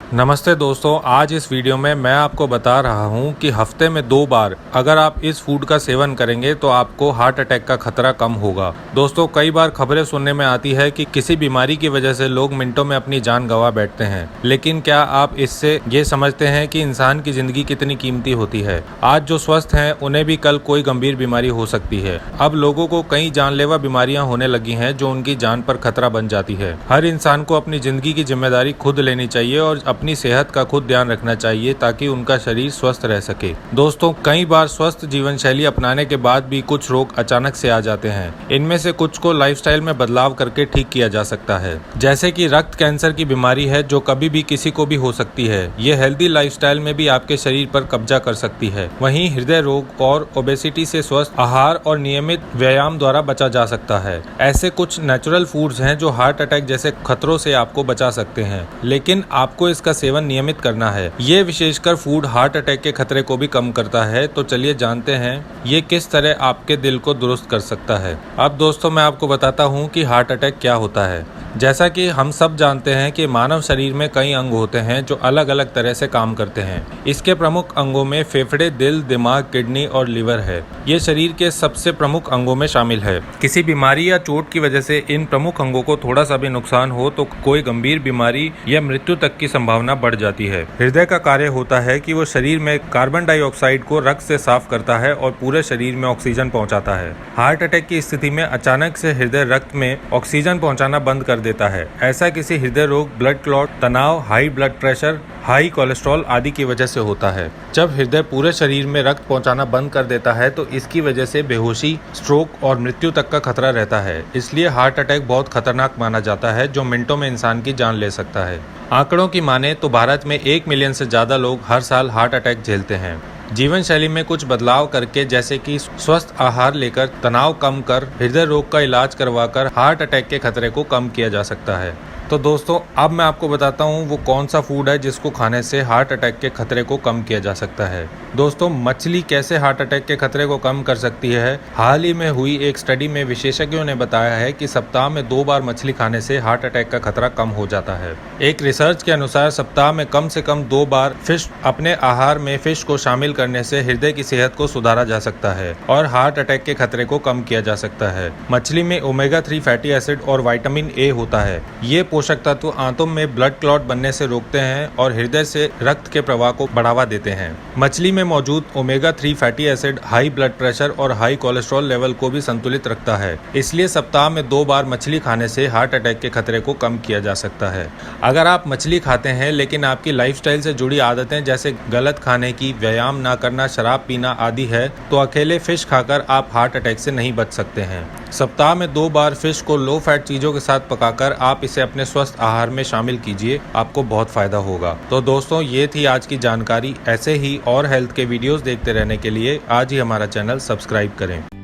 नमस्ते दोस्तों, आज इस वीडियो में मैं आपको बता रहा हूं कि हफ्ते में 2 बार अगर आप इस फूड का सेवन करेंगे तो आपको हार्ट अटैक का खतरा कम होगा। दोस्तों, कई बार खबरें सुनने में आती है कि किसी बीमारी की वजह से लोग मिनटों में अपनी जान गंवा बैठते हैं, लेकिन क्या आप इससे ये समझते हैं कि इंसान की जिंदगी कितनी कीमती होती है। आज जो स्वस्थ हैं उन्हें भी कल कोई गंभीर बीमारी हो सकती है। अब लोगों को कई जानलेवा बीमारियां होने लगी हैं जो उनकी जान पर खतरा बन जाती है। हर इंसान को अपनी जिंदगी की जिम्मेदारी खुद लेनी चाहिए और अपनी सेहत का खुद ध्यान रखना चाहिए ताकि उनका शरीर स्वस्थ रह सके। दोस्तों, कई बार स्वस्थ जीवन शैली अपनाने के बाद भी कुछ रोग अचानक से आ जाते हैं। इनमें से कुछ को लाइफस्टाइल में बदलाव करके ठीक किया जा सकता है, जैसे कि रक्त कैंसर की बीमारी है जो कभी भी किसी को भी हो सकती है। ये हेल्दी लाइफस्टाइल में भी आपके शरीर पर कब्जा कर सकती है। वहीं हृदय रोग और ओबेसिटी से स्वस्थ आहार और नियमित व्यायाम द्वारा बचा जा सकता है। ऐसे कुछ नेचुरल फूड्स हैं जो हार्ट अटैक जैसे खतरों से आपको बचा सकते हैं, लेकिन आपको इसका सेवन नियमित करना है। ये विशेषकर फूड हार्ट अटैक के खतरे को भी कम करता है। तो चलिए जानते हैं ये किस तरह आपके दिल को दुरुस्त कर सकता है। अब दोस्तों, मैं आपको बताता हूँ कि हार्ट अटैक क्या होता है। जैसा कि हम सब जानते हैं कि मानव शरीर में कई अंग होते हैं जो अलग अलग तरह से काम करते हैं। इसके प्रमुख अंगों में फेफड़े, दिल, दिमाग, किडनी और लीवर है। ये शरीर के सबसे प्रमुख अंगों में शामिल है। किसी बीमारी या चोट की वजह से इन प्रमुख अंगों को थोड़ा सा भी नुकसान हो तो कोई गंभीर बीमारी या मृत्यु तक की संभावना बढ़ जाती है। हृदय का कार्य होता है कि वो शरीर में कार्बन डाइऑक्साइड को रक्त से साफ करता है और पूरे शरीर में ऑक्सीजन पहुंचाता है। हार्ट अटैक की स्थिति में अचानक से हृदय रक्त में ऑक्सीजन पहुंचाना बंद कर देता है। ऐसा किसी हृदय रोग, ब्लड क्लॉट, तनाव, high blood pressure, high cholesterol आदि की वजह से होता है। जब हृदय पूरे शरीर में रक्त पहुंचाना बंद कर देता है तो इसकी वजह से बेहोशी, स्ट्रोक और मृत्यु तक का खतरा रहता है। इसलिए हार्ट अटैक बहुत खतरनाक माना जाता है जो मिनटों में इंसान की जान ले सकता है। आंकड़ों की माने तो भारत में 1 मिलियन से ज्यादा लोग हर साल हार्ट अटैक झेलते हैं। जीवन शैली में कुछ बदलाव करके, जैसे कि स्वस्थ आहार लेकर, तनाव कम कर, हृदय रोग का इलाज करवाकर हार्ट अटैक के खतरे को कम किया जा सकता है। तो दोस्तों, अब मैं आपको बताता हूँ वो कौन सा फूड है जिसको खाने से हार्ट अटैक के खतरे को कम किया जा सकता है। दोस्तों, मछली कैसे हार्ट अटैक के खतरे को कम कर सकती है। हाल ही में हुई एक स्टडी में विशेषज्ञों ने बताया है कि सप्ताह में 2 बार मछली खाने से हार्ट अटैक का खतरा कम हो जाता है। एक रिसर्च के अनुसार सप्ताह में कम से कम 2 बार फिश अपने आहार में फिश को शामिल करने से हृदय की सेहत को सुधारा जा सकता है और हार्ट अटैक के खतरे को कम किया जा सकता है। मछली में ओमेगा 3 फैटी एसिड और विटामिन ए होता है। ये पोषक तत्व आंतों में ब्लड क्लॉट बनने से रोकते हैं और हृदय से रक्त के प्रवाह को बढ़ावा देते हैं। मछली में मौजूद omega 3 fatty acid high blood pressure और हाई कोलेस्ट्रॉल लेवल को भी संतुलित रखता है। इसलिए सप्ताह में 2 बार मछली खाने से हार्ट अटैक के खतरे को कम किया जा सकता है। अगर आप मछली खाते हैं लेकिन आपकी लाइफस्टाइल से जुड़ी आदतें जैसे गलत खाने की, व्यायाम ना करना, शराब पीना आदि है तो अकेले फिश खाकर आप हार्ट अटैक से नहीं बच सकते हैं। सप्ताह में 2 बार फिश को लो फैट चीजों के साथ पकाकर आप इसे अपने स्वस्थ आहार में शामिल कीजिए, आपको बहुत फायदा होगा। तो दोस्तों, ये थी आज की जानकारी। ऐसे ही और हेल्थ के वीडियोस देखते रहने के लिए आज ही हमारा चैनल सब्सक्राइब करें।